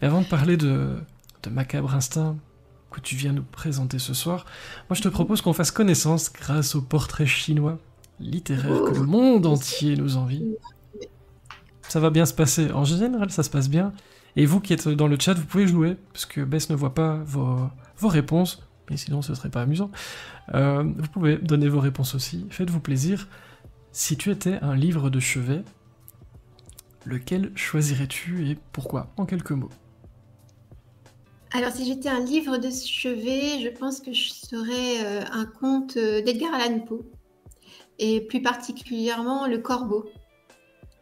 Et avant de parler de Macabre Instinct que tu viens nous présenter ce soir, moi je te propose qu'on fasse connaissance grâce au portrait chinois littéraire que le monde entier nous envie. Ça va bien se passer. En général, ça se passe bien. Et vous qui êtes dans le chat, vous pouvez jouer, parce que Bess ne voit pas vos réponses, mais sinon ce serait pas amusant. Vous pouvez donner vos réponses aussi, faites-vous plaisir. Si tu étais un livre de chevet, lequel choisirais-tu et pourquoi? En quelques mots. Alors, si j'étais un livre de chevet, je pense que je serais un conte d'Edgar Allan Poe, et plus particulièrement Le Corbeau.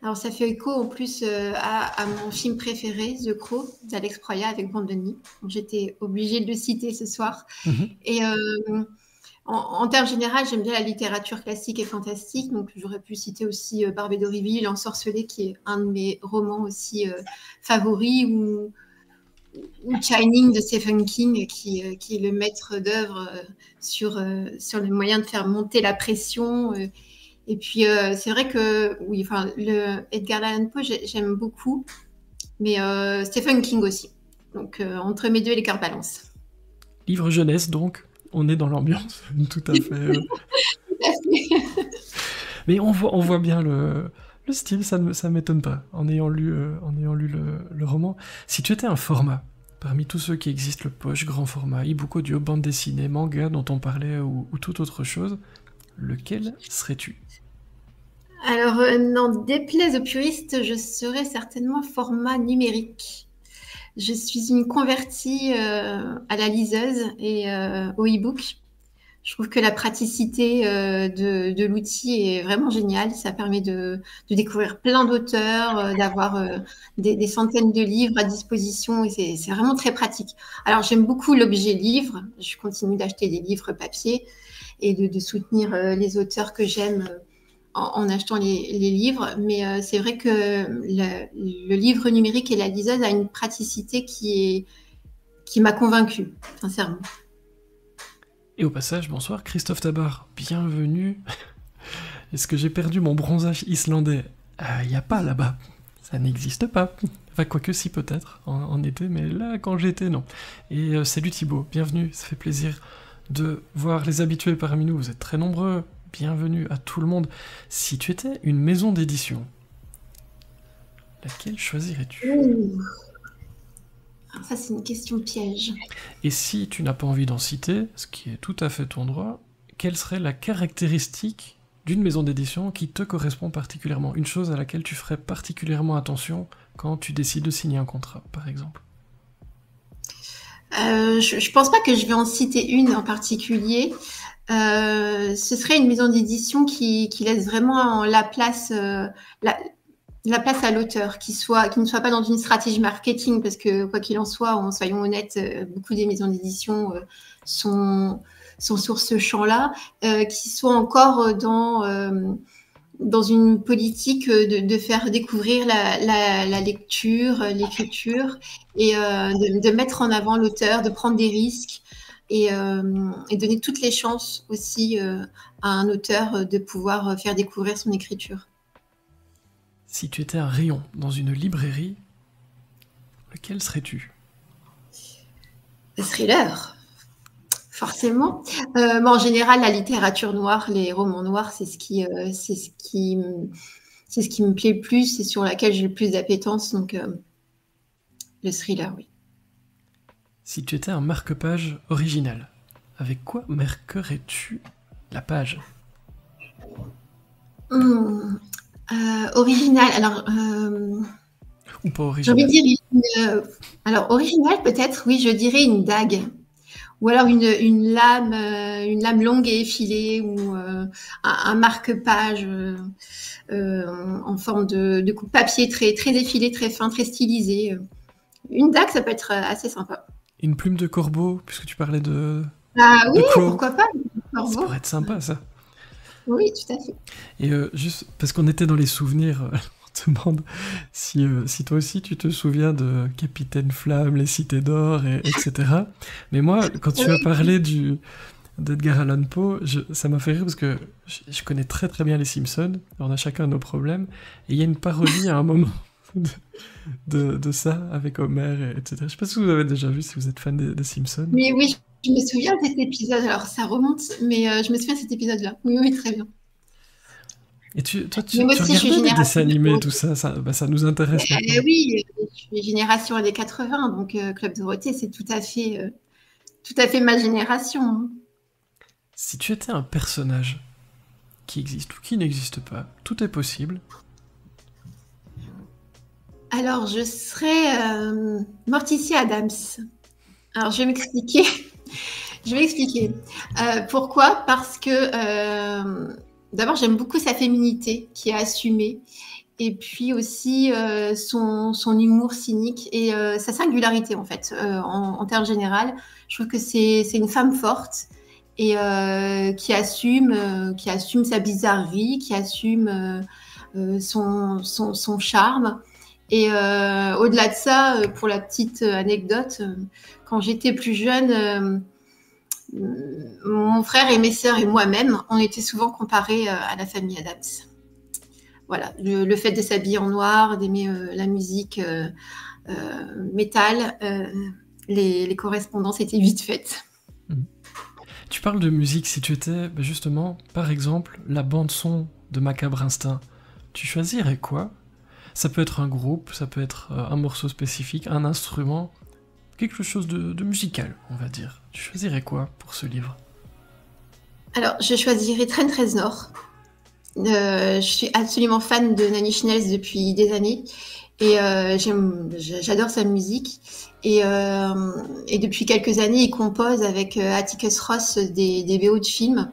Alors, ça fait écho en plus à mon film préféré, The Crow, d'Alex Proyas avec Brandoni. J'étais obligée de le citer ce soir. Et en termes généraux, j'aime bien la littérature classique et fantastique. Donc, j'aurais pu citer aussi Barbey d'Aurevilly, L'Ensorcelé, qui est un de mes romans aussi favoris, ou Shining de Stephen King, qui est le maître d'œuvre sur le moyen de faire monter la pression. Et puis, c'est vrai que, oui, enfin, le Edgar Allan Poe, j'aime beaucoup, mais Stephen King aussi. Donc, entre mes deux, les cartes balancent. Livre jeunesse, donc, on est dans l'ambiance, tout à fait. Mais on voit bien le style, ça m'étonne pas, en ayant lu le roman. Si tu étais un format, parmi tous ceux qui existent, le poche, grand format, e-book audio, bande dessinée, manga dont on parlait, ou toute autre chose, lequel serais-tu? Alors, n'en déplaise aux puristes, je serais certainement format numérique. Je suis une convertie à la liseuse et au e-book. Je trouve que la praticité de l'outil est vraiment géniale. Ça permet de découvrir plein d'auteurs, d'avoir des centaines de livres à disposition, et c'est vraiment très pratique. Alors, j'aime beaucoup l'objet livre. Je continue d'acheter des livres papier et de soutenir les auteurs que j'aime en achetant les livres. Mais c'est vrai que le livre numérique et la liseuse a une praticité qui m'a convaincue, sincèrement. Et au passage, bonsoir, Christophe Tabar, bienvenue. Est-ce que j'ai perdu mon bronzage islandais? Il n'y a pas là-bas, ça n'existe pas. Enfin, quoique si peut-être, en été, mais là, quand j'étais, non. Et salut Thibaut, bienvenue, ça fait plaisir de voir les habitués parmi nous, vous êtes très nombreux, bienvenue à tout le monde. Si tu étais une maison d'édition, laquelle choisirais-tu? Ça, c'est une question piège. Et si tu n'as pas envie d'en citer, ce qui est tout à fait ton droit, quelle serait la caractéristique d'une maison d'édition qui te correspond particulièrement? Une chose à laquelle tu ferais particulièrement attention quand tu décides de signer un contrat, par exemple? Je pense pas que je vais en citer une en particulier. Ce serait une maison d'édition qui laisse vraiment la place à l'auteur, qui ne soit pas dans une stratégie marketing, parce que quoi qu'il en soit, soyons honnêtes, beaucoup des maisons d'édition sont sur ce champ-là, qui soit encore dans une politique de faire découvrir la lecture, l'écriture, et de mettre en avant l'auteur, de prendre des risques, et donner toutes les chances aussi à un auteur de pouvoir faire découvrir son écriture. Si tu étais un rayon dans une librairie, lequel serais-tu? Le thriller, forcément. En général, la littérature noire, les romans noirs, c'est ce qui me plaît le plus et sur laquelle j'ai le plus d'appétence. Donc, le thriller, oui. Si tu étais un marque-page original, avec quoi marquerais-tu la page? Original, alors... Ou pas original? J'ai envie de dire alors, original, peut-être, oui, je dirais une dague. Ou alors une lame longue et effilée, ou un marque-page en forme de coupe papier très, très effilé, très fin, très stylisé. Une dague, ça peut être assez sympa. Une plume de corbeau, puisque tu parlais de... Ah oui, crow. Pourquoi pas? Ça pourrait être sympa, ça. Oui, tout à fait. Et juste parce qu'on était dans les souvenirs, on te demande si toi aussi tu te souviens de Capitaine Flamme, les Cités d'Or, etc. Mais moi, quand tu as parlé d'Edgar Allan Poe, ça m'a fait rire parce que je connais très très bien les Simpsons, on a chacun nos problèmes, et il y a une parodie à un moment de, de ça avec Homer, etc. Je sais pas si vous avez déjà vu, si vous êtes fan des Simpsons. Mais oui, je me souviens de cet épisode. Alors, ça remonte, mais je me souviens de cet épisode-là. Oui, oui, très bien. Et toi, Mais moi tu aussi, je suis regardais des dessins génération animés, tout Dorothée. ça, ça nous intéresse maintenant. Oui, je suis génération années 80, donc Club Dorothée, c'est tout à fait ma génération, hein. Si tu étais un personnage qui existe ou qui n'existe pas, tout est possible. Alors, je serais Morticia Adams. Alors, je vais m'expliquer. Je vais expliquer. Pourquoi? Parce que d'abord, j'aime beaucoup sa féminité qui est assumée. Et puis aussi son humour cynique et sa singularité, en fait, en termes général. Je trouve que c'est une femme forte et qui assume sa bizarrerie, qui assume son charme. Et au-delà de ça, pour la petite anecdote, quand j'étais plus jeune, mon frère et mes sœurs et moi-même, on était souvent comparés à la famille Adams. Voilà, le fait de s'habiller en noir, d'aimer la musique métal, les correspondances étaient vite faites. Tu parles de musique, si tu étais justement, par exemple, la bande-son de Macabre Instinct, tu choisirais quoi? Ça peut être un groupe, ça peut être un morceau spécifique, un instrument, quelque chose de musical, on va dire. Tu choisirais quoi pour ce livre? Alors, je choisirais Train 13 Nord. Je suis absolument fan de Nine Inch Nails depuis des années et j'adore sa musique. Et depuis quelques années, il compose avec Atticus Ross des VO de films.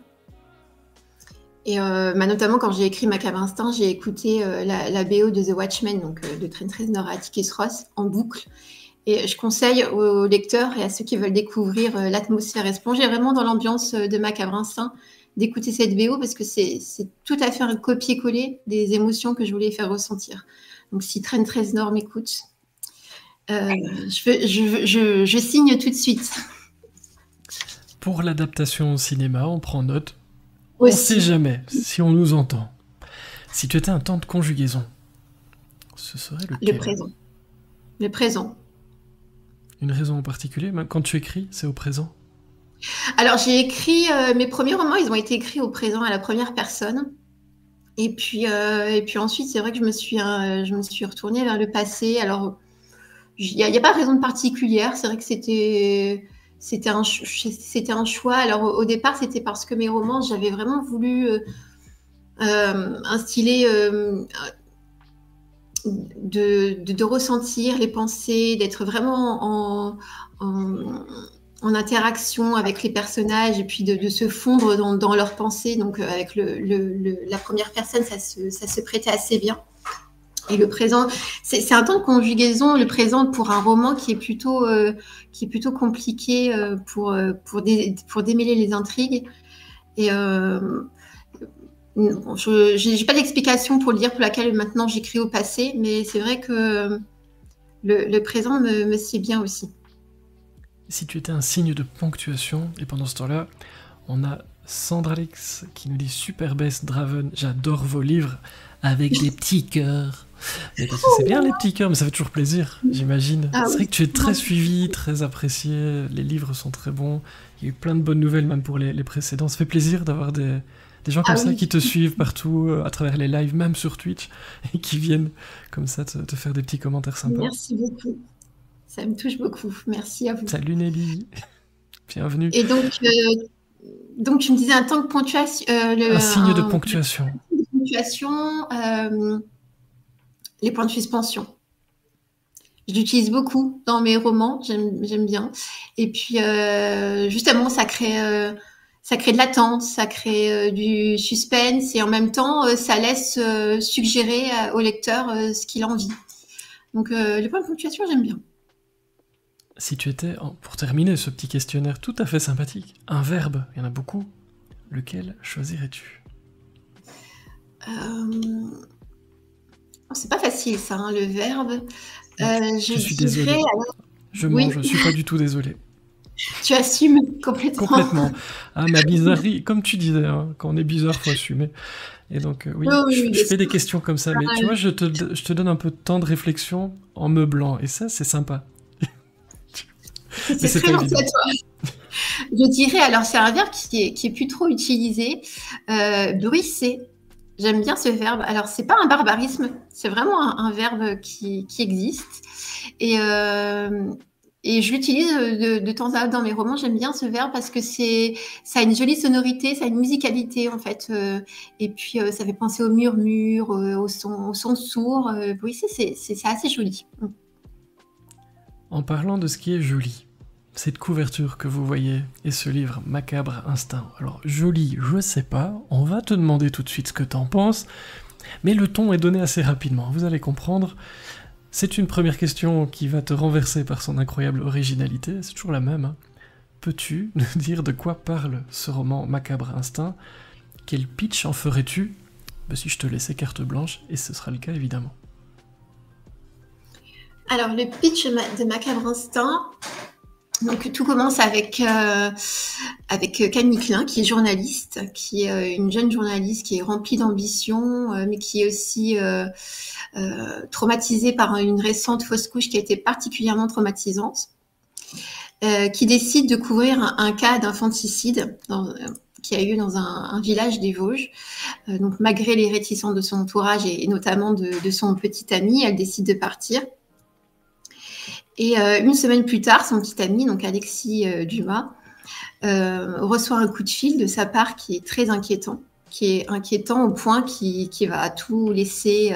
Et notamment quand j'ai écrit Macabre Instinct, j'ai écouté la BO de The Watchmen, donc de Trent Reznor et Atticus Ross, en boucle. Et je conseille aux lecteurs et à ceux qui veulent découvrir l'atmosphère et se plonger vraiment dans l'ambiance de Macabre Instinct, d'écouter cette BO parce que c'est tout à fait un copier-coller des émotions que je voulais faire ressentir. Donc si Trent Reznor m'écoute, je signe tout de suite. Pour l'adaptation au cinéma, on prend note. Aussi. On sait jamais si on nous entend. Si tu étais un temps de conjugaison, ce serait lequel? Le présent. Le présent. Une raison en particulier? Même quand tu écris, c'est au présent? Alors, j'ai écrit mes premiers romans, ils ont été écrits au présent à la première personne. Et puis ensuite, c'est vrai que je me suis retournée vers le passé. Alors, il n'y a pas de raison particulière. C'est vrai que c'était un choix. Alors, au départ, c'était parce que mes romans, j'avais vraiment voulu instiller de ressentir les pensées, d'être vraiment en interaction avec les personnages et puis de se fondre dans leurs pensées. Donc, avec la première personne, ça se prêtait assez bien. Et le présent, c'est un temps de conjugaison, le présent pour un roman qui est plutôt compliqué pour démêler les intrigues. Et je n'ai pas d'explication pour le dire pour laquelle maintenant j'écris au passé, mais c'est vrai que le présent me sied bien aussi. Si tu étais un signe de ponctuation, et pendant ce temps-là, on a Sandralix qui nous dit Super Best Draven, j'adore vos livres avec des petits cœurs. Mais parce que c'est bien les petits cœurs, mais ça fait toujours plaisir, j'imagine. C'est vrai que tu es très suivi, très apprécié, les livres sont très bons, il y a eu plein de bonnes nouvelles même pour les précédents. Ça fait plaisir d'avoir des gens comme ça qui te suivent partout, à travers les lives, même sur Twitch, et qui viennent comme ça te faire des petits commentaires sympas. Merci beaucoup. Ça me touche beaucoup. Merci à vous. Salut Nelly. Bienvenue. Et donc tu me disais un temps de ponctuation. Un signe de ponctuation. Les points de suspension. Je l'utilise beaucoup dans mes romans, j'aime bien. Et puis, justement, ça crée de l'attente, ça crée du suspense et en même temps, ça laisse suggérer au lecteur ce qu'il a envie. Donc, les points de ponctuation, j'aime bien. Si tu étais, pour terminer ce petit questionnaire tout à fait sympathique, un verbe, il y en a beaucoup, lequel choisirais-tu? C'est pas facile ça, le verbe. Je suis désolée. Je mange, je suis pas du tout désolée. Tu assumes complètement. Complètement. Ah, ma bizarrerie, comme tu disais, hein, quand on est bizarre, faut assumer. Et donc, Oui, oui, oui, oui, je bien fais des sûr. questions comme ça, mais tu vois, je te donne un peu de temps de réflexion en meublant, et ça, c'est sympa. Mais C'est c'est très pas gentil à évident. toi. Je dirais, alors c'est un verbe qui est plus trop utilisé, bruisser. J'aime bien ce verbe. Alors c'est pas un barbarisme, c'est vraiment un verbe qui existe. Et, euh, et je l'utilise de temps à autre dans mes romans. J'aime bien ce verbe parce que ça a une jolie sonorité, ça a une musicalité en fait. Et puis ça fait penser au murmure, au son sourd. Bruisser, c'est assez joli. En parlant de ce qui est joli, cette couverture que vous voyez et ce livre Macabre Instinct. Alors, joli, je sais pas, on va te demander tout de suite ce que t'en penses, mais le ton est donné assez rapidement, vous allez comprendre. C'est une première question qui va te renverser par son incroyable originalité, c'est toujours la même. Hein. Peux-tu nous dire de quoi parle ce roman Macabre Instinct? Quel pitch en ferais-tu? Si je te laissais carte blanche, et ce sera le cas évidemment. Alors le pitch de Macabre Instinct. Donc tout commence avec Camille Klein, qui est journaliste, qui est une jeune journaliste qui est remplie d'ambition, mais qui est aussi traumatisée par une récente fausse couche qui a été particulièrement traumatisante, qui décide de couvrir un cas d'infanticide qui a eu dans un village des Vosges. Donc malgré les réticences de son entourage et notamment de son petit ami, elle décide de partir. Et une semaine plus tard, son petit ami, donc Alexis Dumas, reçoit un coup de fil de sa part qui est très inquiétant, au point qu'il va tout laisser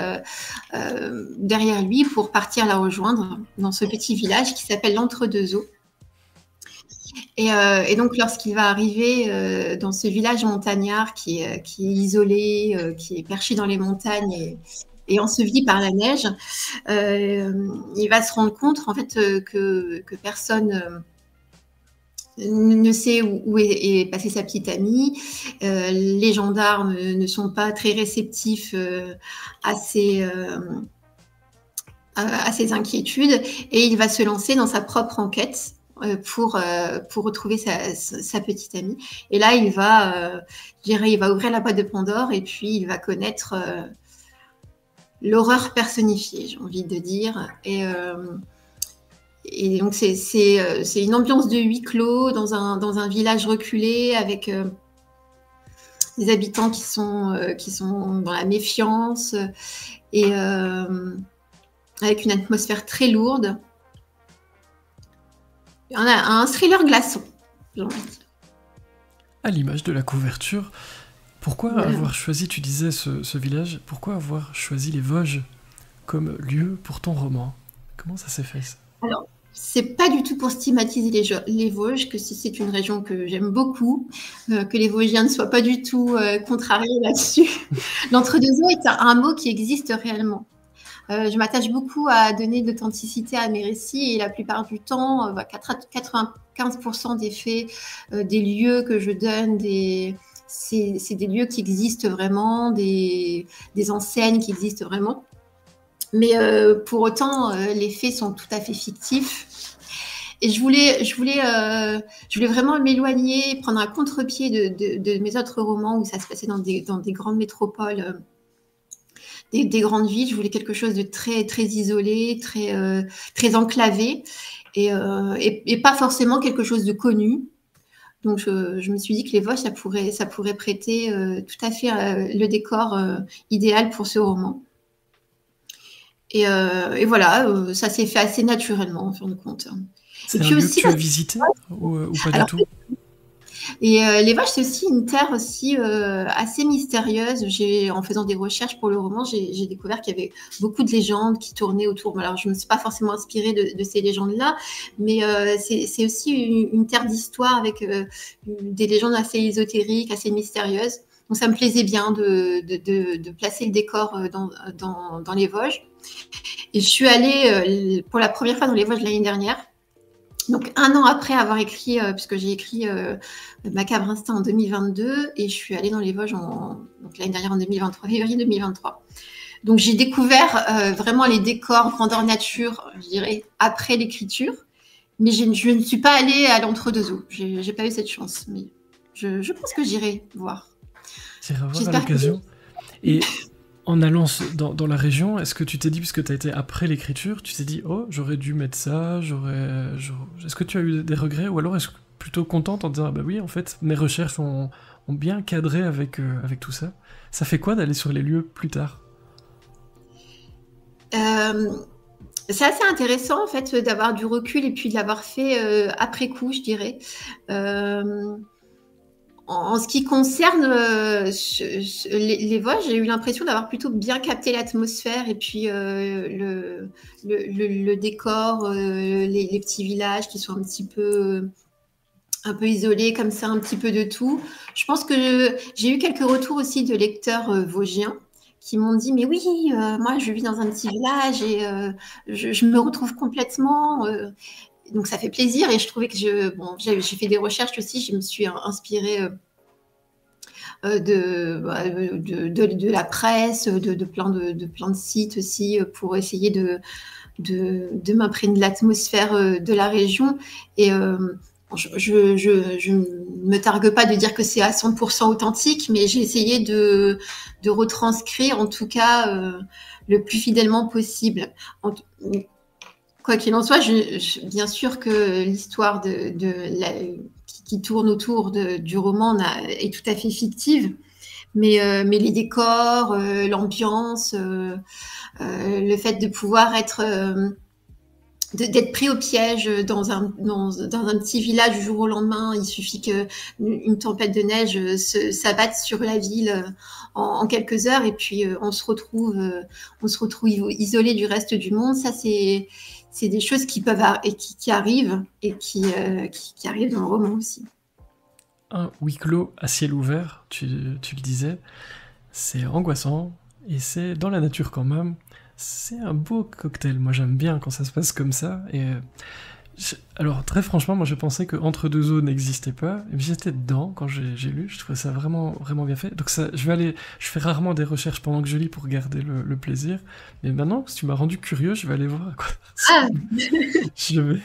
derrière lui pour partir la rejoindre dans ce petit village qui s'appelle l'Entre-deux-Eaux. Et donc, lorsqu'il va arriver dans ce village montagnard qui est isolé, qui est perché dans les montagnes et enseveli par la neige, il va se rendre compte en fait que personne ne sait où est passée sa petite amie. Les gendarmes ne sont pas très réceptifs à ses inquiétudes et il va se lancer dans sa propre enquête pour retrouver sa petite amie. Et là, il va ouvrir la boîte de Pandore et puis il va connaître l'horreur personnifiée, j'ai envie de dire. Et donc, c'est une ambiance de huis clos dans un village reculé avec des habitants qui sont dans la méfiance et avec une atmosphère très lourde. Un thriller glaçant, j'ai envie de dire. À l'image de la couverture, pourquoi avoir choisi, tu disais, ce village, pourquoi avoir choisi les Vosges comme lieu pour ton roman? Comment ça s'est fait ça? Alors, c'est pas du tout pour stigmatiser les Vosges, que c'est une région que j'aime beaucoup, que les Vosgiens ne soient pas du tout contrariés là-dessus. L'entre-deux-eaux est un mot qui existe réellement. Je m'attache beaucoup à donner de l'authenticité à mes récits et la plupart du temps, 95% des faits, des lieux que je donne, c'est des lieux qui existent vraiment, des enseignes qui existent vraiment. Mais pour autant, les faits sont tout à fait fictifs. Et je voulais vraiment m'éloigner, prendre un contre-pied de mes autres romans où ça se passait dans des grandes métropoles. Des grandes villes, je voulais quelque chose de très très isolé, très enclavé et pas forcément quelque chose de connu. Donc je me suis dit que les Vosges, ça pourrait prêter tout à fait le décor idéal pour ce roman. Et voilà, ça s'est fait assez naturellement en fin de compte. C'est un lieu que tu as visité ou pas du tout? Et les Vosges, c'est aussi une terre aussi assez mystérieuse. En faisant des recherches pour le roman, j'ai découvert qu'il y avait beaucoup de légendes qui tournaient autour. Alors, je ne me suis pas forcément inspirée de ces légendes-là, mais c'est aussi une terre d'histoire avec des légendes assez ésotériques, assez mystérieuses. Donc, ça me plaisait bien de placer le décor dans les Vosges. Et je suis allée pour la première fois dans les Vosges l'année dernière. Donc, un an après avoir écrit, puisque j'ai écrit Macabre Instinct en 2022, et je suis allée dans les Vosges donc l'année dernière en 2023, février 2023. Donc, j'ai découvert vraiment les décors grandeur nature, je dirais, après l'écriture. Mais je ne suis pas allée à l'Entre-deux-Eaux. J'ai pas eu cette chance, mais je pense que j'irai voir. Tu iras voir à J'espère que... l'occasion. Et en allant dans la région, est-ce que tu t'es dit, puisque tu as été après l'écriture, tu t'es dit, oh, j'aurais dû mettre ça, est-ce que tu as eu des regrets, ou alors est-ce que plutôt contente en disant, ah bah oui, en fait, mes recherches ont bien cadré avec tout ça. Ça fait quoi d'aller sur les lieux plus tard? C'est assez intéressant en fait d'avoir du recul et puis de l'avoir fait après coup, je dirais. En ce qui concerne les voix, j'ai eu l'impression d'avoir plutôt bien capté l'atmosphère et puis le décor, les petits villages qui sont un peu isolés comme ça, un petit peu de tout. Je pense que j'ai eu quelques retours aussi de lecteurs vosgiens qui m'ont dit mais oui, moi je vis dans un petit village et je me retrouve complètement. Donc ça fait plaisir et je trouvais que j'ai fait des recherches aussi, je me suis inspirée de la presse, de plein de sites aussi pour essayer de m'imprégner de l'atmosphère de la région. Et je ne me targue pas de dire que c'est à 100% authentique, mais j'ai essayé de retranscrire en tout cas le plus fidèlement possible. Quoi qu'il en soit, bien sûr que l'histoire qui tourne autour du roman est tout à fait fictive, mais les décors, l'ambiance, le fait de pouvoir d'être pris au piège dans un petit village du jour au lendemain, il suffit qu'une tempête de neige s'abatte sur la ville en quelques heures et puis on se retrouve isolé du reste du monde. Ça, c'est des choses qui arrivent et qui arrivent dans le roman aussi. Un huis clos à ciel ouvert, tu le disais, c'est angoissant et c'est dans la nature quand même. C'est un beau cocktail, moi j'aime bien quand ça se passe comme ça. Et alors très franchement, moi je pensais que Entre-deux-Eaux n'existait pas, et j'étais dedans quand j'ai lu, je trouvais ça vraiment, vraiment bien fait. Donc ça, je fais rarement des recherches pendant que je lis pour garder le plaisir, mais maintenant, si tu m'as rendu curieux, je vais aller voir quoi. Ah.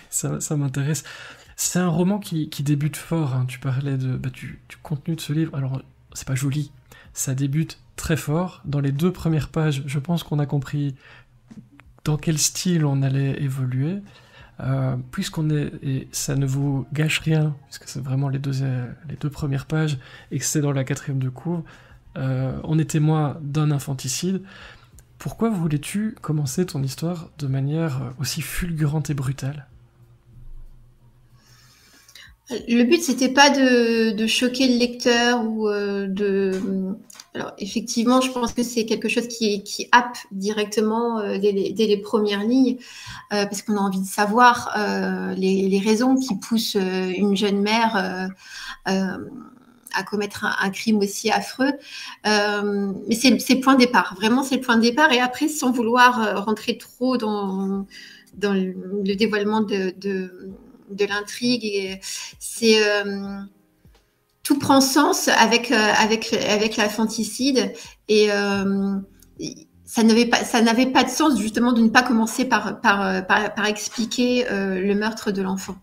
Ça m'intéresse. C'est un roman qui débute fort, hein. Tu parlais du contenu de ce livre, alors c'est pas joli, ça débute très fort. Dans les 2 premières pages, je pense qu'on a compris dans quel style on allait évoluer. Et ça ne vous gâche rien, puisque c'est vraiment les deux premières pages, et que c'est dans la 4e de cours, on est témoin d'un infanticide. Pourquoi voulais-tu commencer ton histoire de manière aussi fulgurante et brutale? Le but, c'était pas de choquer le lecteur ou Alors, effectivement, je pense que c'est quelque chose qui happe directement dès les premières lignes, parce qu'on a envie de savoir les raisons qui poussent une jeune mère à commettre un crime aussi affreux. Mais c'est le point de départ. Vraiment, c'est le point de départ. Et après, sans vouloir rentrer trop dans le dévoilement de l'intrigue, et tout prend sens avec l'infanticide, et ça n'avait pas de sens justement de ne pas commencer par expliquer le meurtre de l'enfant.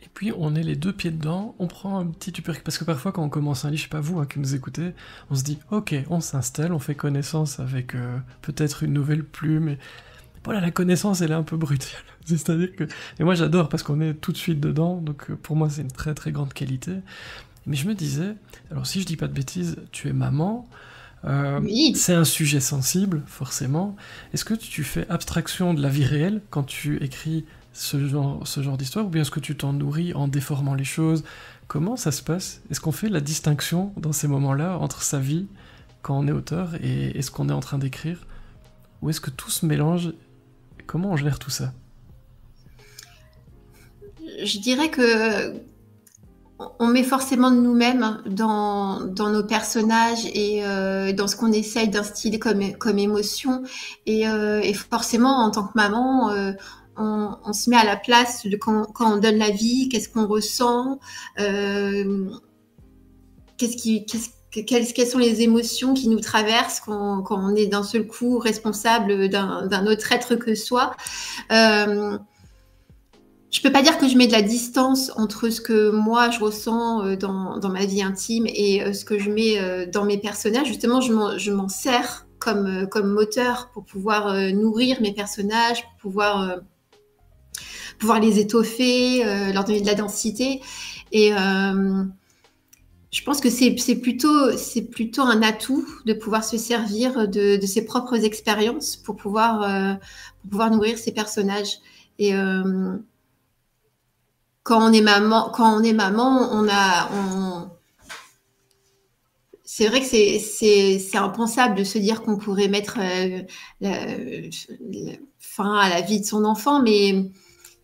Et puis on est les 2 pieds dedans, on prend un petit tubercule, parce que parfois quand on commence un livre, je sais pas vous qui nous écoutez, on se dit ok, on s'installe, on fait connaissance avec peut-être une nouvelle plume, et voilà, la connaissance elle est un peu brutale. C'est-à-dire que... Et moi j'adore parce qu'on est tout de suite dedans, donc pour moi c'est une très très grande qualité. Mais je me disais, alors si je dis pas de bêtises, tu es maman, Oui. c'est un sujet sensible, forcément. Est-ce que tu fais abstraction de la vie réelle quand tu écris ce genre d'histoire, ou bien est-ce que tu t'en nourris en déformant les choses? Comment ça se passe? Est-ce qu'on fait la distinction dans ces moments-là entre sa vie, quand on est auteur, et ce qu'on est en train d'écrire? Ou est-ce que tout se mélange? Comment on gère tout ça? Je dirais que on met forcément de nous-mêmes dans nos personnages et dans ce qu'on essaye d'instiller comme émotion. Et forcément, en tant que maman, on se met à la place de quand on donne la vie, qu'est-ce qu'on ressent, quelles sont les émotions qui nous traversent quand on est d'un seul coup responsable d'un autre être que soi. je peux pas dire que je mets de la distance entre ce que moi je ressens dans ma vie intime et ce que je mets dans mes personnages. Justement, je m'en sers comme moteur pour pouvoir nourrir mes personnages, pour pouvoir les étoffer, leur donner de la densité. Et je pense que c'est plutôt un atout de pouvoir se servir de ses propres expériences pour pouvoir nourrir ses personnages. Et quand on est maman, c'est vrai que c'est impensable de se dire qu'on pourrait mettre fin à la vie de son enfant, mais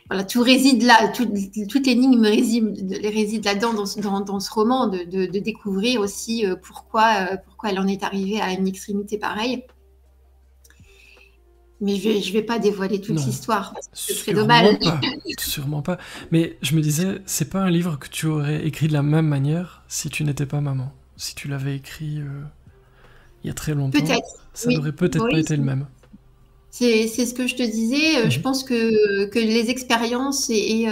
voilà, tout réside là, toute l'énigme réside là-dedans, dans ce roman, de découvrir aussi pourquoi elle en est arrivée à une extrémité pareille. Mais je vais pas dévoiler toute l'histoire, parce que c'est très dommage. Sûrement pas. Mais je me disais, c'est pas un livre que tu aurais écrit de la même manière si tu n'étais pas maman. Si tu l'avais écrit il y a très longtemps, ça n'aurait peut-être pas été le même. C'est ce que je te disais. Je pense que les expériences et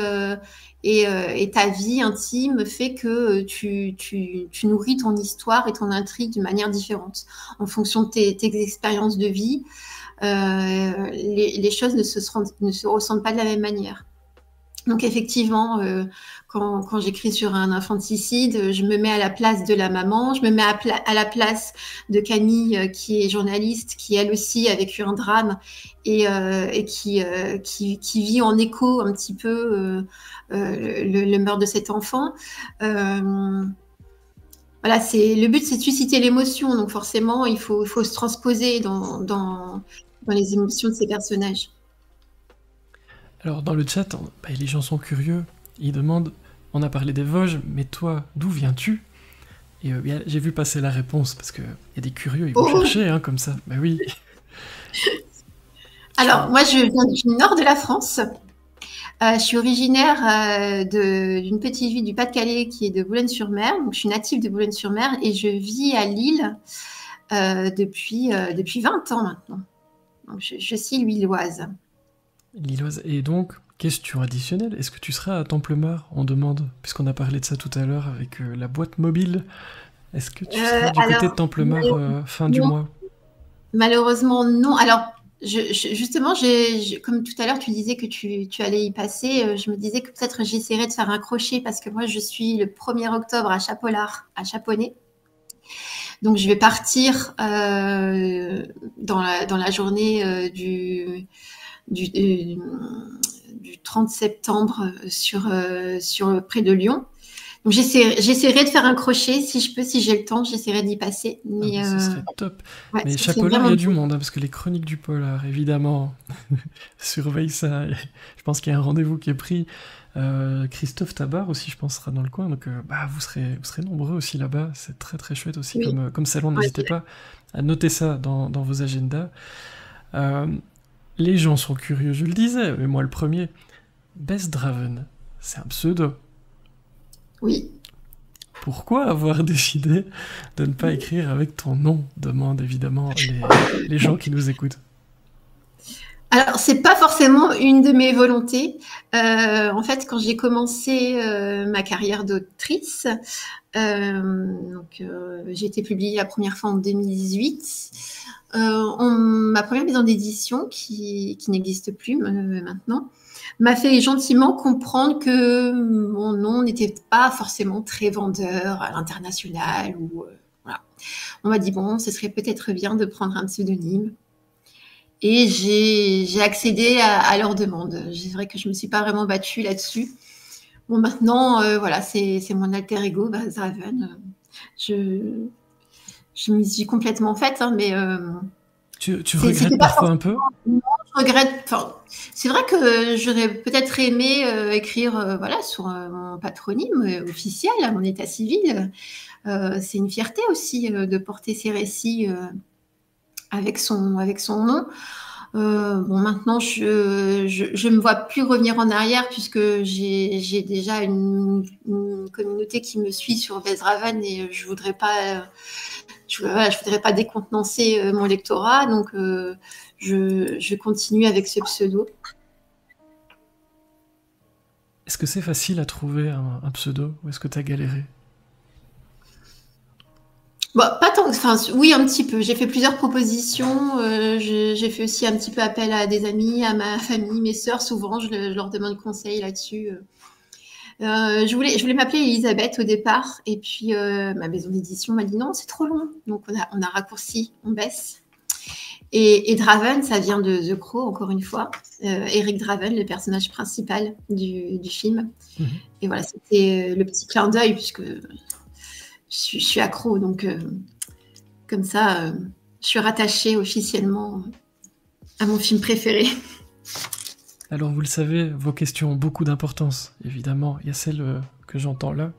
ta vie intime fait que tu nourris ton histoire et ton intrigue d'une manière différente. En fonction de tes expériences de vie, les choses ne se ressentent pas de la même manière. Donc effectivement, quand j'écris sur un infanticide, je me mets à la place de la maman, je me mets à la place de Camille, qui est journaliste, qui elle aussi a vécu un drame et qui vit en écho un petit peu le meurtre de cet enfant. Voilà, le but, c'est de susciter l'émotion, donc forcément, il faut se transposer dans les émotions de ces personnages. Alors dans le chat, les gens sont curieux, ils demandent, on a parlé des Vosges, mais toi, d'où viens-tu? Et j'ai vu passer la réponse, parce qu'il y a des curieux, ils vont chercher, hein, comme ça. Bah oui. Alors, moi, je viens du nord de la France. Je suis originaire d'une petite ville du Pas-de-Calais qui est de Boulogne-sur-Mer. Donc, je suis native de Boulogne-sur-Mer et je vis à Lille depuis 20 ans maintenant. Donc, je suis lilloise. Lilloise. Et donc, question additionnelle, est-ce que tu seras à Templemar? On demande, puisqu'on a parlé de ça tout à l'heure avec la boîte mobile. Est-ce que tu seras du côté de Templemar fin du mois? Malheureusement, non. Alors, justement, comme tout à l'heure, tu disais que tu allais y passer. Je me disais que peut-être j'essaierais de faire un crochet parce que moi, je suis le 1er octobre à Chapollard, à Chaponnet. Donc, je vais partir dans la journée du 30 septembre près de Lyon. Donc j'essaierai de faire un crochet si je peux, si j'ai le temps, j'essaierai d'y passer. Mais ce serait top. Ouais, mais Chapollard, il y a du monde, hein, parce que les chroniques du polar, évidemment, surveille ça. Je pense qu'il y a un rendez-vous qui est pris. Christophe Tabar aussi, je pense, sera dans le coin. Donc vous serez nombreux aussi là-bas. C'est très très chouette aussi comme salon. N'hésitez pas à noter ça dans vos agendas. Les gens sont curieux, je le disais, mais moi le premier. Bess Draven, c'est un pseudo. Oui. Pourquoi avoir décidé de ne pas écrire avec ton nom? Demandent évidemment les gens qui nous écoutent. Alors, c'est pas forcément une de mes volontés. En fait, quand j'ai commencé ma carrière d'autrice, j'ai été publiée la première fois en 2018. Ma première maison d'édition, qui n'existe plus maintenant, m'a fait gentiment comprendre que mon nom n'était pas forcément très vendeur à l'international. Voilà. On m'a dit, bon, ce serait peut-être bien de prendre un pseudonyme. Et j'ai accédé à leur demande. C'est vrai que je ne me suis pas vraiment battue là-dessus. Bon, maintenant, voilà, c'est mon alter ego, Bess Draven. Je m'y suis complètement faite, hein, mais... Tu regrettes parfois un peu? Non, je regrette. C'est vrai que j'aurais peut-être aimé écrire sur mon patronyme officiel, à mon état civil. C'est une fierté aussi de porter ces récits avec son nom. Maintenant, je me vois plus revenir en arrière puisque j'ai déjà une communauté qui me suit sur Bess Draven et je voudrais pas décontenancer mon lectorat, donc je continue avec ce pseudo. que c'est facile à trouver un pseudo ou est-ce que tu as galéré? Bon, pas tant, enfin, oui, un petit peu. J'ai fait plusieurs propositions. J'ai fait aussi un petit peu appel à des amis, à ma famille, mes sœurs. Souvent, je leur demande conseil là-dessus. Je voulais m'appeler Elisabeth au départ, et puis ma maison d'édition m'a dit non, c'est trop long. Donc on a raccourci, on baisse. Et Draven, ça vient de The Crow, encore une fois. Eric Draven, le personnage principal du film. Et voilà, c'était le petit clin d'œil, puisque je suis accro, donc comme ça, je suis rattachée officiellement à mon film préféré. Alors vous le savez, vos questions ont beaucoup d'importance, évidemment. Il y a celles que j'entends là,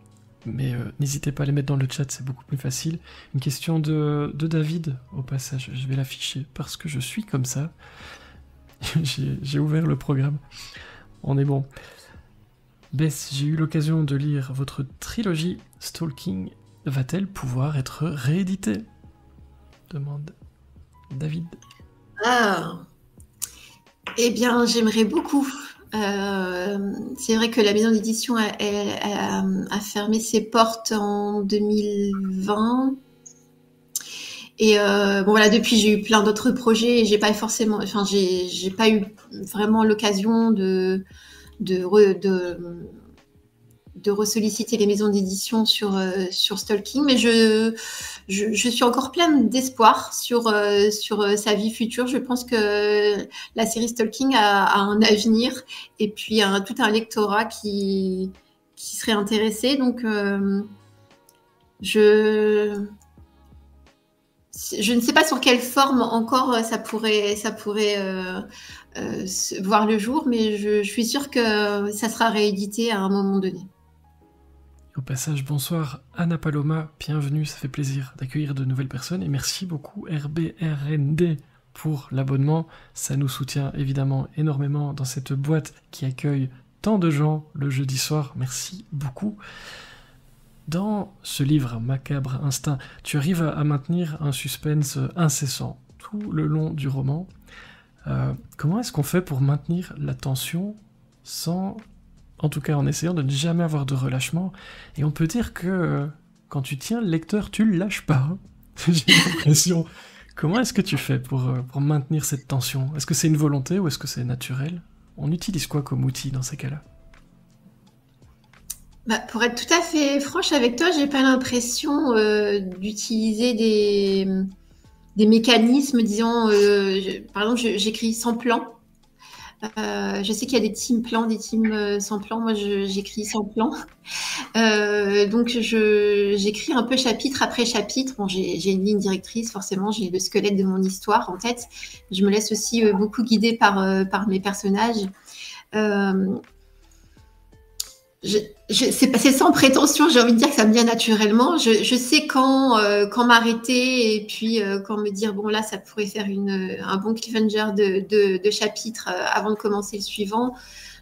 mais n'hésitez pas à les mettre dans le chat, c'est beaucoup plus facile. Une question de David, au passage, je vais l'afficher parce que je suis comme ça. J'ai ouvert le programme, on est bon. Bess, j'ai eu l'occasion de lire votre trilogie Stalking. Va-t-elle pouvoir être rééditée? Demande David. Ah, eh bien, j'aimerais beaucoup. C'est vrai que la maison d'édition a fermé ses portes en 2020. Et bon voilà, depuis j'ai eu plein d'autres projets et j'ai pas forcément, enfin j'ai pas eu vraiment l'occasion de ressolliciter les maisons d'édition sur Stalking, mais je suis encore pleine d'espoir sur sa vie future. Je pense que la série Stalking a un avenir et puis tout un lectorat qui serait intéressé. Donc je ne sais pas sur quelle forme encore ça pourrait voir le jour, mais je suis sûre que ça sera réédité à un moment donné. Au passage, bonsoir Anna Paloma, bienvenue, ça fait plaisir d'accueillir de nouvelles personnes et merci beaucoup RBRND pour l'abonnement, ça nous soutient évidemment énormément dans cette boîte qui accueille tant de gens le jeudi soir, merci beaucoup. Dans ce livre, Macabre Instinct, tu arrives à maintenir un suspense incessant tout le long du roman. Comment est-ce qu'on fait pour maintenir la tension sans... En tout cas, en essayant de ne jamais avoir de relâchement. Et on peut dire que quand tu tiens le lecteur, tu le lâches pas. J'ai l'impression. Comment est-ce que tu fais pour maintenir cette tension? Est-ce que c'est une volonté ou est-ce que c'est naturel? On utilise quoi comme outil dans ces cas-là? Bah, pour être tout à fait franche avec toi, j'ai pas l'impression d'utiliser des mécanismes, disons. Par exemple, j'écris sans plan. Je sais qu'il y a des teams plans, des teams sans plan. Moi, j'écris sans plan. Donc, j'écris un peu chapitre après chapitre. Bon, j'ai une ligne directrice, forcément, j'ai le squelette de mon histoire en tête. Je me laisse aussi beaucoup guider par mes personnages. C'est sans prétention, j'ai envie de dire que ça me vient naturellement. Je sais quand m'arrêter et puis quand me dire bon là ça pourrait faire un bon cliffhanger de chapitre avant de commencer le suivant.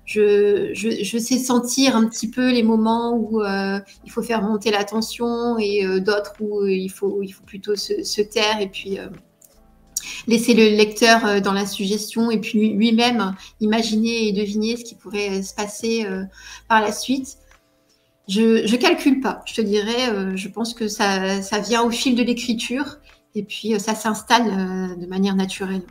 Je sais sentir un petit peu les moments où il faut faire monter la tension et d'autres où il faut plutôt se taire et puis laisser le lecteur dans la suggestion et puis lui-même imaginer et deviner ce qui pourrait se passer par la suite. Je calcule pas, je te dirais, je pense que ça vient au fil de l'écriture et puis ça s'installe de manière naturelle.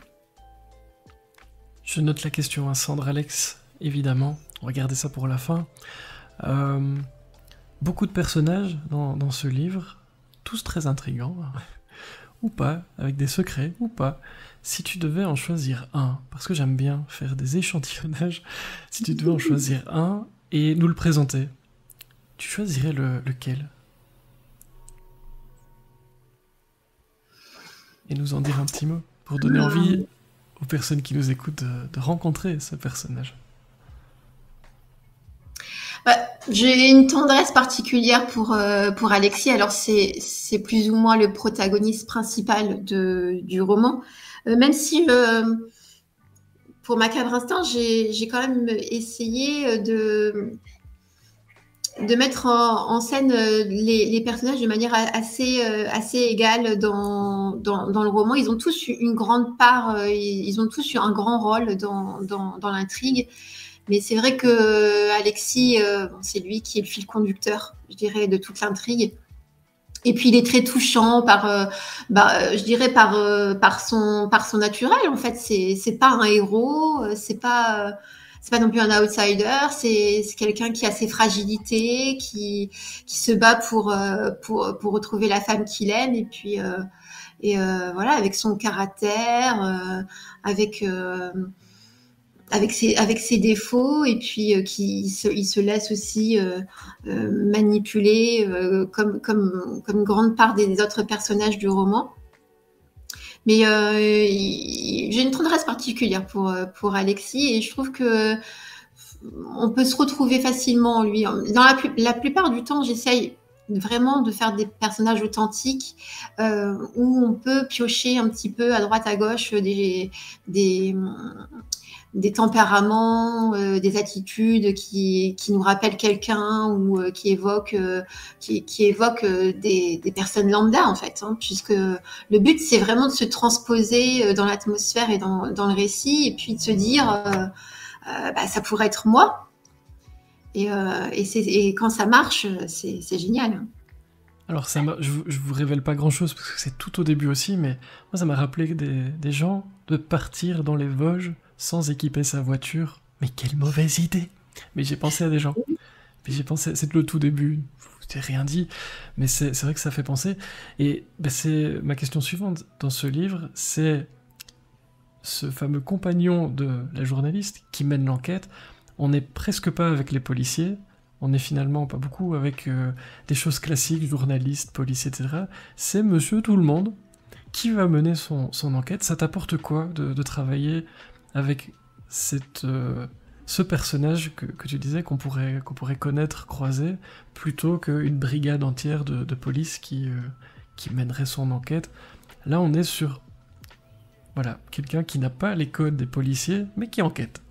Je note la question à Sandre Alex, évidemment. Regardez ça pour la fin. Beaucoup de personnages dans ce livre, tous très intrigants. Ou pas, avec des secrets, ou pas. Si tu devais en choisir un, parce que j'aime bien faire des échantillonnages, si tu devais en choisir un et nous le présenter, tu choisirais lequel? Et nous en dire un petit mot, pour donner envie aux personnes qui nous écoutent de rencontrer ce personnage. J'ai une tendresse particulière pour Alexis. Alors c'est plus ou moins le protagoniste principal du roman. Même si pour Macabre Instinct, j'ai quand même essayé de mettre en scène les personnages de manière assez égale dans le roman. Ils ont tous eu une grande part, ils ont tous eu un grand rôle dans l'intrigue. Mais c'est vrai que Alexis, c'est lui qui est le fil conducteur, je dirais, de toute l'intrigue. Et puis il est très touchant je dirais par son naturel. En fait, c'est pas un héros, c'est pas non plus un outsider. C'est quelqu'un qui a ses fragilités, qui se bat pour retrouver la femme qu'il aime. Et puis voilà, avec son caractère, avec avec ses défauts, et puis il se laisse aussi manipuler comme grande part des autres personnages du roman. Mais j'ai une tendresse particulière pour Alexis, et je trouve que on peut se retrouver facilement en lui. La plupart du temps, j'essaye vraiment de faire des personnages authentiques où on peut piocher un petit peu à droite à gauche des tempéraments, des attitudes qui nous rappellent quelqu'un, ou qui évoquent des personnes lambda, en fait, hein, puisque le but, c'est vraiment de se transposer dans l'atmosphère et dans le récit, et puis de se dire ça pourrait être moi. Et quand ça marche, c'est génial. Alors je vous révèle pas grand-chose parce que c'est tout au début aussi, mais moi ça m'a rappelé des gens de partir dans les Vosges sans équiper sa voiture. Mais quelle mauvaise idée! Mais j'ai pensé à des gens. Mais j'ai pensé, c'est le tout début, je t'ai rien dit, mais c'est vrai que ça fait penser. Et c'est ma question suivante dans ce livre, c'est ce fameux compagnon de la journaliste qui mène l'enquête. On n'est presque pas avec les policiers, on est finalement pas beaucoup avec des choses classiques, journalistes, policiers, etc. C'est monsieur tout le monde qui va mener son enquête. Ça t'apporte quoi de travailler avec ce personnage que tu disais qu'on pourrait connaître, croiser, plutôt qu'une brigade entière de police qui mènerait son enquête? Là, on est sur quelqu'un qui n'a pas les codes des policiers, mais qui enquête.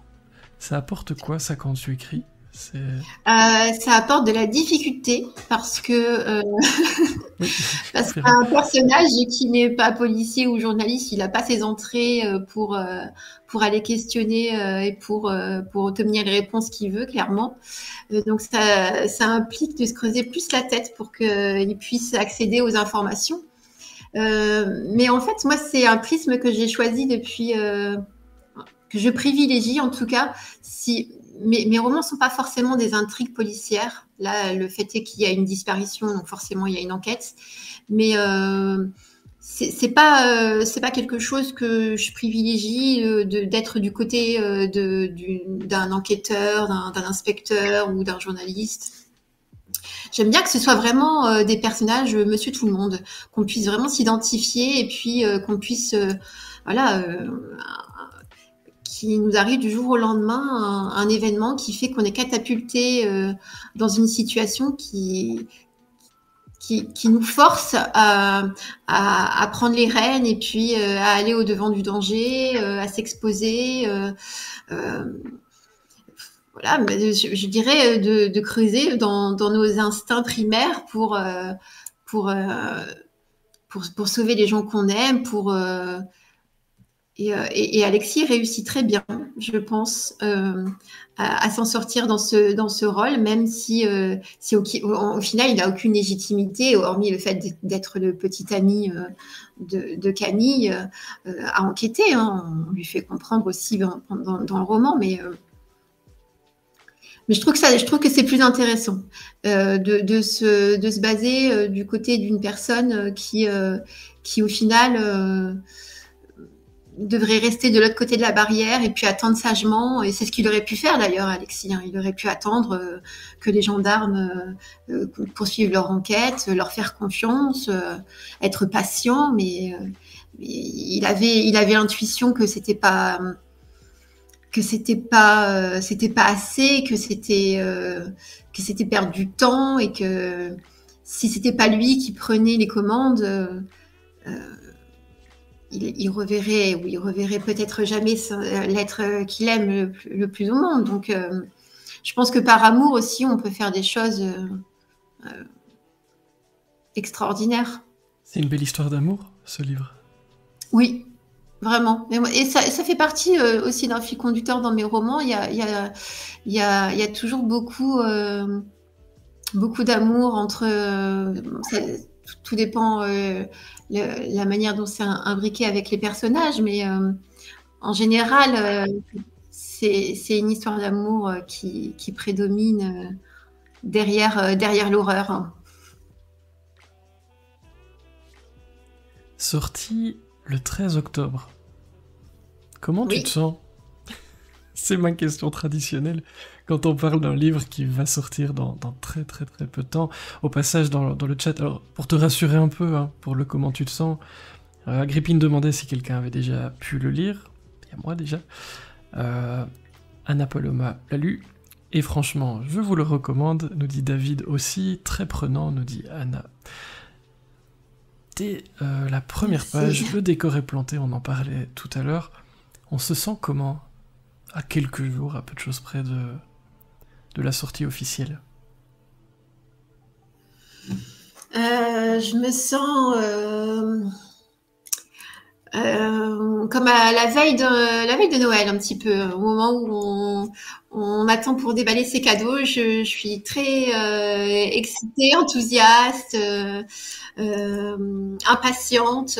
Ça apporte quoi, ça, quand tu écris? Ça apporte de la difficulté parce que Oui, parce qu'un personnage qui n'est pas policier ou journaliste, il n'a pas ses entrées pour aller questionner et pour obtenir les réponses qu'il veut, clairement. Donc ça implique de se creuser plus la tête pour qu'il puisse accéder aux informations. Mais en fait, moi, c'est un prisme que j'ai choisi depuis, que je privilégie en tout cas. Si mes romans ne sont pas forcément des intrigues policières. Là, le fait est qu'il y a une disparition, donc forcément il y a une enquête. Mais c'est pas quelque chose que je privilégie d'être du côté d'un enquêteur, d'un inspecteur ou d'un journaliste. J'aime bien que ce soit vraiment des personnages monsieur tout le monde, qu'on puisse vraiment s'identifier, et puis qu'on puisse qui nous arrive du jour au lendemain, un événement qui fait qu'on est catapulté dans une situation qui nous force à prendre les rênes, et puis à aller au-devant du danger, à s'exposer. Voilà, je dirais de creuser dans nos instincts primaires pour sauver les gens qu'on aime, et Alexis réussit très bien, je pense, à s'en sortir dans ce rôle, même si au final, il n'a aucune légitimité, hormis le fait d'être le petit ami de Camille, à enquêter. Hein. On lui fait comprendre aussi dans le roman, mais je trouve que c'est plus intéressant de se baser du côté d'une personne qui au final devrait rester de l'autre côté de la barrière et puis attendre sagement. Et c'est ce qu'il aurait pu faire d'ailleurs, Alexis. Hein. Il aurait pu attendre que les gendarmes poursuivent leur enquête, leur faire confiance, être patient, mais il avait l'intuition que c'était pas assez, que c'était perdre du temps, et que si c'était pas lui qui prenait les commandes, il reverrait peut-être jamais l'être qu'il aime le plus au monde. Donc je pense que par amour aussi, on peut faire des choses extraordinaires. C'est une belle histoire d'amour, ce livre. Oui, vraiment. Et ça fait partie aussi d'un fil conducteur dans mes romans. Il y a toujours beaucoup d'amour entre. Tout dépend la manière dont c'est imbriqué avec les personnages, mais en général, c'est une histoire d'amour qui prédomine derrière l'horreur. Sorti le 13 octobre. Comment tu te Oui. sens? C'est ma question traditionnelle quand on parle d'un livre qui va sortir dans très très très peu de temps. Au passage, dans le chat, alors pour te rassurer un peu, hein, pour le comment tu te sens, Agrippine demandait si quelqu'un avait déjà pu le lire. Il y a moi déjà. Anna Paloma l'a lu. Et franchement, je vous le recommande, nous dit David aussi. Très prenant, nous dit Anna. Dès la première Merci. page, le décor est planté, on en parlait tout à l'heure. On se sent comment? À quelques jours, à peu de choses près de la sortie officielle. Je me sens comme à la veille de Noël, un petit peu, au moment où on attend pour déballer ses cadeaux. Je suis très excitée, enthousiaste, impatiente.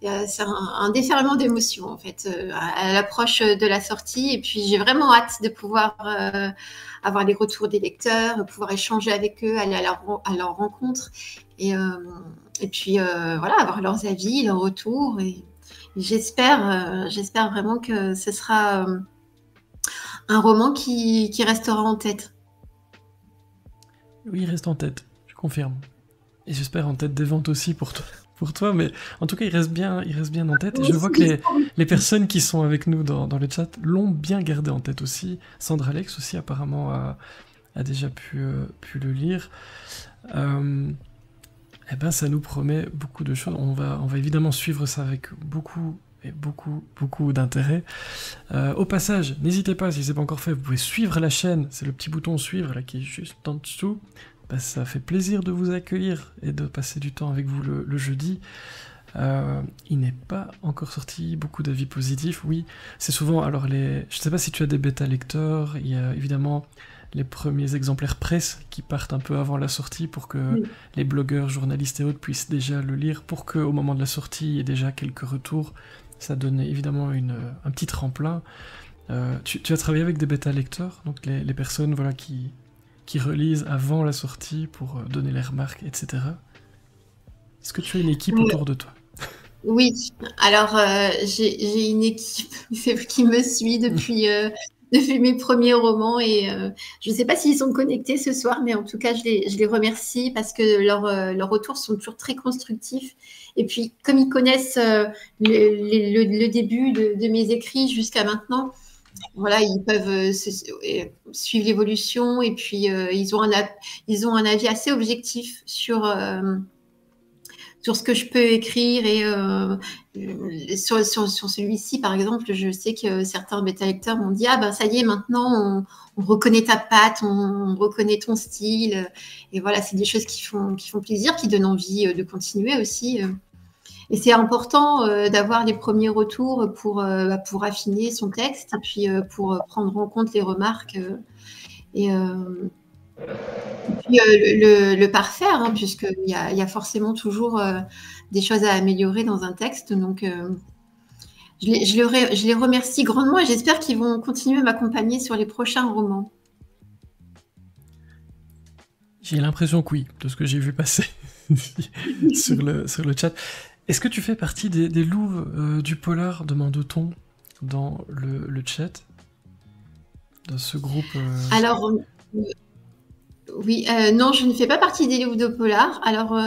C'est un déferlement d'émotions en fait à l'approche de la sortie. Et puis j'ai vraiment hâte de pouvoir avoir les retours des lecteurs, pouvoir échanger avec eux, aller à leur rencontre et puis voilà, avoir leurs avis, leurs retours. Et j'espère vraiment que ce sera un roman qui restera en tête. Oui, il reste en tête, je confirme. Et j'espère en tête des ventes aussi pour toi, mais en tout cas, il reste bien en tête. Et je vois que les personnes qui sont avec nous dans le chat l'ont bien gardé en tête aussi. Sandra Alex aussi, apparemment, a déjà pu le lire. Eh ben, ça nous promet beaucoup de choses. On va évidemment suivre ça avec beaucoup d'intérêt. Au passage, n'hésitez pas, si c'est pas encore fait, vous pouvez suivre la chaîne. C'est le petit bouton suivre là qui est juste en dessous. Ben, ça fait plaisir de vous accueillir et de passer du temps avec vous le jeudi. Il n'est pas encore sorti, beaucoup d'avis positifs. Oui, c'est souvent. Alors je sais pas si tu as des bêta lecteurs. Il y a évidemment les premiers exemplaires presse qui partent un peu avant la sortie pour que les blogueurs, journalistes et autres puissent déjà le lire, pour qu'au moment de la sortie, il y ait déjà quelques retours. Ça donne évidemment un petit tremplin. Tu as travaillé avec des bêta-lecteurs, donc les personnes voilà, qui relisent avant la sortie pour donner les remarques, etc. Est-ce que tu as une équipe autour de toi? Oui, alors j'ai une équipe qui me suit depuis mes premiers romans et je ne sais pas s'ils sont connectés ce soir, mais en tout cas, je les remercie parce que leurs retours sont toujours très constructifs. Et puis, comme ils connaissent le début de mes écrits jusqu'à maintenant, voilà, ils peuvent suivre l'évolution et puis ils ont un avis assez objectif sur ce que je peux écrire et sur celui-ci, par exemple, je sais que certains bêta-lecteurs m'ont dit « Ah ben ça y est, maintenant, on reconnaît ta patte, on reconnaît ton style. » Et voilà, c'est des choses qui font plaisir, qui donnent envie de continuer aussi. Et c'est important d'avoir les premiers retours pour affiner son texte et puis pour prendre en compte les remarques et puis le parfaire, hein, puisqu'il y a forcément toujours des choses à améliorer dans un texte. Donc, je les remercie grandement et j'espère qu'ils vont continuer à m'accompagner sur les prochains romans. J'ai l'impression que oui, de ce que j'ai vu passer sur le chat. Est-ce que tu fais partie des louves du polar, demande-t-on dans le chat, de ce groupe Alors, oui, non, je ne fais pas partie des louves de polar. Alors,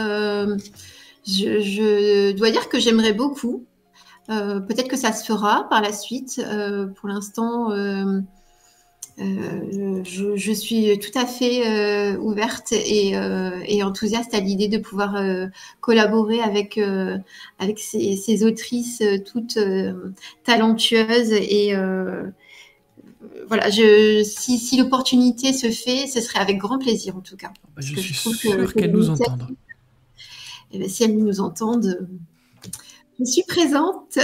je dois dire que j'aimerais beaucoup. Peut-être que ça se fera par la suite. Pour l'instant, je suis tout à fait ouverte et enthousiaste à l'idée de pouvoir collaborer avec ces autrices toutes talentueuses et voilà, si l'opportunité se fait, ce serait avec grand plaisir en tout cas. Je suis sûr qu'elles nous entendent. Et bien, si elles nous entendent, je suis présente.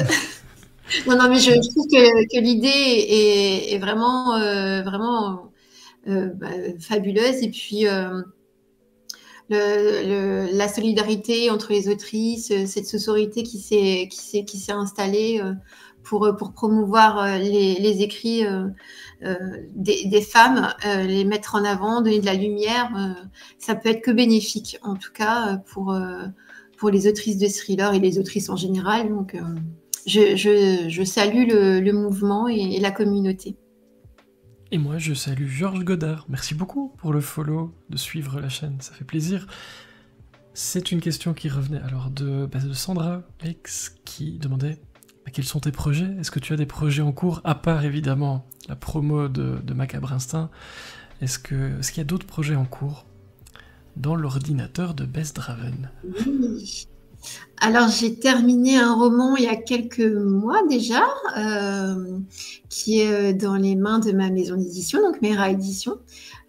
Non, non, mais je trouve que l'idée est vraiment, bah, fabuleuse. Et puis, la solidarité entre les autrices, cette sororité qui s'est installée pour promouvoir les écrits des femmes, les mettre en avant, donner de la lumière, ça peut être que bénéfique, en tout cas pour les autrices de thrillers et les autrices en général. Donc, je salue le mouvement et la communauté. Et moi, je salue Georges Godard. Merci beaucoup pour le follow, de suivre la chaîne, ça fait plaisir. C'est une question qui revenait alors de Sandra X qui demandait quels sont tes projets. Est-ce que tu as des projets en cours, à part évidemment la promo de Macabre Instinct? Est-ce qu'il y a d'autres projets en cours dans l'ordinateur de Bess Draven? Oui. Alors, j'ai terminé un roman il y a quelques mois déjà, qui est dans les mains de ma maison d'édition, donc Mera Édition.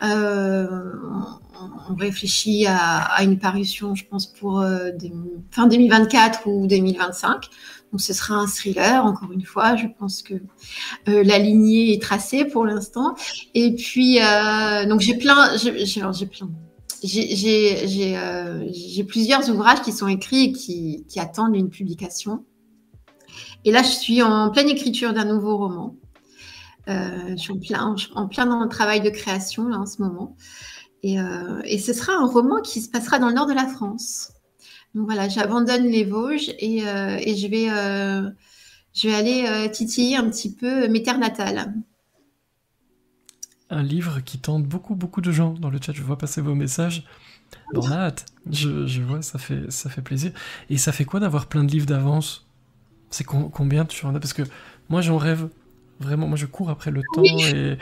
On réfléchit à une parution, je pense, pour fin 2024 ou 2025. Donc, ce sera un thriller, encore une fois. Je pense que la lignée est tracée pour l'instant. Et puis, donc, j'ai plusieurs ouvrages qui sont écrits et qui attendent une publication. Et là, je suis en pleine écriture d'un nouveau roman. Je suis en plein dans le travail de création là, en ce moment. Et ce sera un roman qui se passera dans le nord de la France. Donc voilà, j'abandonne les Vosges et je vais aller titiller un petit peu mes terres natales. Un livre qui tente beaucoup de gens dans le chat, je vois passer vos messages. On a hâte, je vois, ça fait plaisir. Et ça fait quoi d'avoir plein de livres d'avance? C'est combien tu en as? Parce que moi j'en rêve, vraiment, moi je cours après le temps, oui.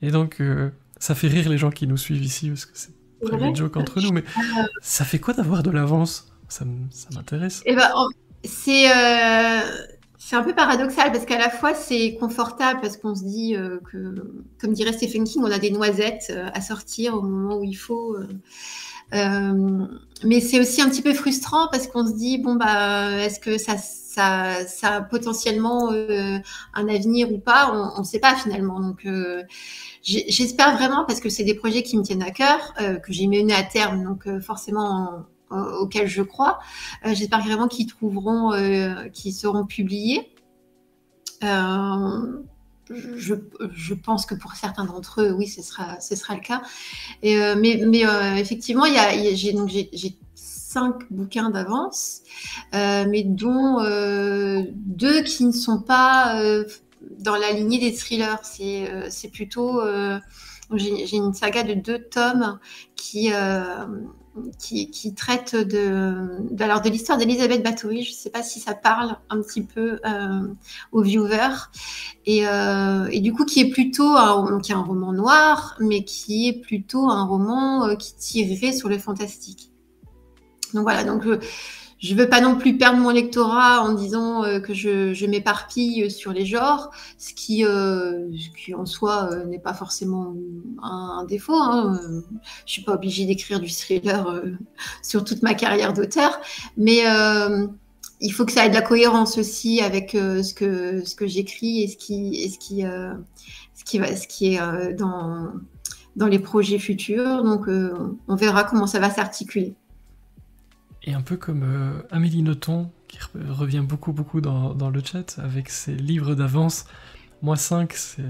et donc ça fait rire les gens qui nous suivent ici, parce que c'est private joke entre nous, mais ça fait quoi d'avoir de l'avance? Ça m'intéresse. Eh ben, c'est un peu paradoxal parce qu'à la fois c'est confortable parce qu'on se dit que, comme dirait Stephen King, on a des noisettes à sortir au moment où il faut. Mais c'est aussi un petit peu frustrant parce qu'on se dit bon bah est-ce que ça a potentiellement un avenir ou pas, on ne sait pas finalement. Donc j'espère vraiment, parce que c'est des projets qui me tiennent à cœur, que j'ai menés à terme, donc forcément auxquels je crois. J'espère vraiment qu'ils seront publiés. Je pense que pour certains d'entre eux, oui, ce sera le cas. Mais effectivement, j'ai 5 bouquins d'avance, mais dont 2 qui ne sont pas dans la lignée des thrillers. C'est plutôt... j'ai une saga de 2 tomes qui traite de l'histoire d'Elisabeth Báthory. Je ne sais pas si ça parle un petit peu aux viewers. Et du coup, qui est plutôt qui est un roman noir, mais qui est plutôt un roman qui tirerait sur le fantastique. Donc voilà, donc je veux pas non plus perdre mon lectorat en disant que je m'éparpille sur les genres, ce qui en soi n'est pas forcément un défaut. Hein. Je suis pas obligée d'écrire du thriller sur toute ma carrière d'auteur, mais il faut que ça ait de la cohérence aussi avec ce que j'écris et ce qui est dans les projets futurs. Donc on verra comment ça va s'articuler. Et un peu comme Amélie Nothomb, qui revient beaucoup dans le chat, avec ses livres d'avance, moi 5, c'est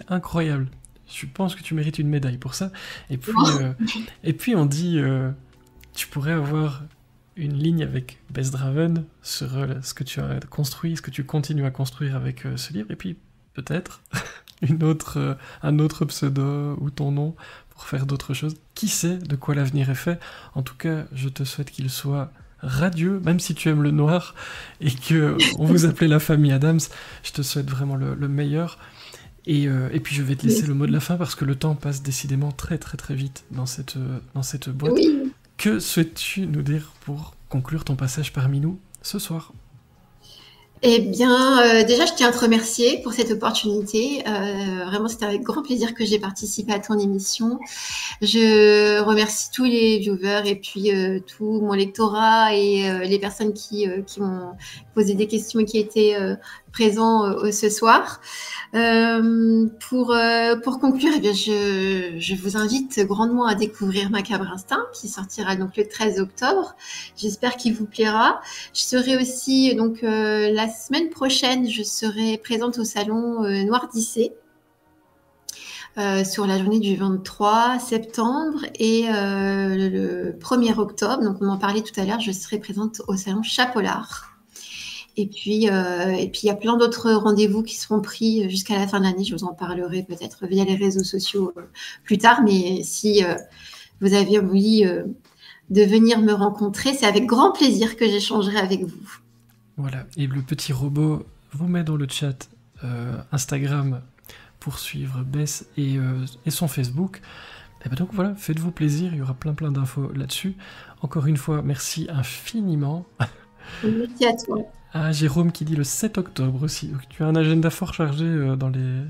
incroyable. Je pense que tu mérites une médaille pour ça. Et puis on dit, tu pourrais avoir une ligne avec Bess Draven sur ce que tu as construit, ce que tu continues à construire avec ce livre, et puis peut-être un autre pseudo ou ton nom pour faire d'autres choses. Qui sait de quoi l'avenir est fait? En tout cas, je te souhaite qu'il soit radieux, même si tu aimes le noir et que on vous appelait la famille Adams. Je te souhaite vraiment le meilleur. Et puis je vais te laisser le mot de la fin parce que le temps passe décidément très vite dans cette boîte. Oui. Que souhaites-tu nous dire pour conclure ton passage parmi nous ce soir? Eh bien, déjà, je tiens à te remercier pour cette opportunité. Vraiment, c'était avec grand plaisir que j'ai participé à ton émission. Je remercie tous les viewers et puis tout mon lectorat et les personnes qui m'ont posé des questions et qui étaient présents ce soir. Pour conclure, eh bien, je vous invite grandement à découvrir Macabre Instinct, qui sortira donc le 13 octobre. J'espère qu'il vous plaira. Je serai aussi, donc, la semaine prochaine, je serai présente au salon Noir d'Issée. Sur la journée du 23 septembre et le 1er octobre, donc on en parlait tout à l'heure, je serai présente au salon Chapollard. Et puis, il y a plein d'autres rendez-vous qui seront pris jusqu'à la fin de l'année. Je vous en parlerai peut-être via les réseaux sociaux plus tard. Mais si vous avez envie de venir me rencontrer, c'est avec grand plaisir que j'échangerai avec vous. Voilà, et le petit robot vous met dans le chat Instagram pour suivre Bess et son Facebook. Et ben donc voilà, faites-vous plaisir, il y aura plein d'infos là-dessus. Encore une fois, merci infiniment. Merci à toi. Ah, Jérôme qui dit le 7 octobre aussi. Donc, tu as un agenda fort chargé dans les...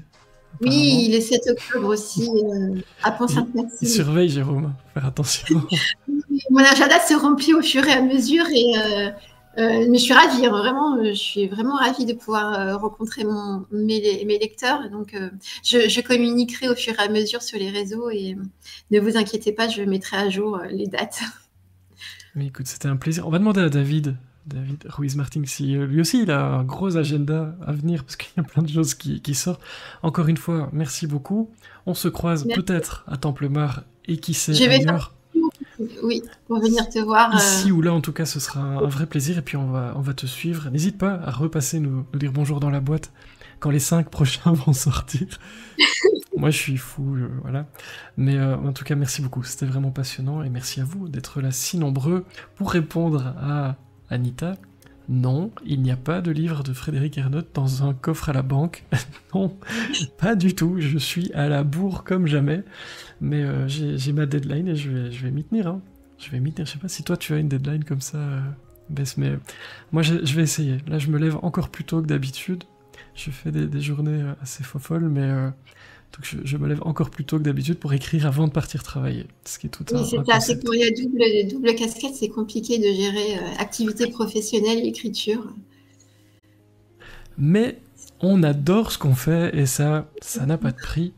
Oui, le 7 octobre aussi, à Pont-Sainte-Maxime. Surveille, Jérôme, faire attention. Mon agenda se remplit au fur et à mesure et mais je suis ravie, vraiment, je suis vraiment ravie de pouvoir rencontrer mes lecteurs. Donc, je communiquerai au fur et à mesure sur les réseaux et ne vous inquiétez pas, je mettrai à jour les dates. Mais écoute, c'était un plaisir. On va demander à David Ruiz-Martin, si lui aussi il a un gros agenda à venir, parce qu'il y a plein de choses qui sortent. Encore une fois, merci beaucoup. On se croise peut-être à Templemar et qui sait ailleurs. Oui, pour venir te voir. Ici ou là, en tout cas, ce sera un vrai plaisir et puis on va te suivre. N'hésite pas à repasser nous dire bonjour dans la boîte quand les 5 prochains vont sortir. Moi, je suis fou, voilà. Mais en tout cas, merci beaucoup. C'était vraiment passionnant et merci à vous d'être là si nombreux pour répondre à Anita. Non, il n'y a pas de livre de Frédéric Ernotte dans un coffre à la banque. Non, pas du tout. Je suis à la bourre comme jamais. Mais j'ai ma deadline et je vais m'y tenir. Hein. Je vais m'y tenir. Je sais pas si toi tu as une deadline comme ça, Bess, mais moi je vais essayer. Là, je me lève encore plus tôt que d'habitude. Je fais des journées assez folles, mais donc je me lève encore plus tôt que d'habitude pour écrire avant de partir travailler. Ce qui est tout oui, c'est ça. C'est quand il y a double casquette, c'est compliqué de gérer activité professionnelle et écriture. Mais on adore ce qu'on fait et ça n'a pas de prix.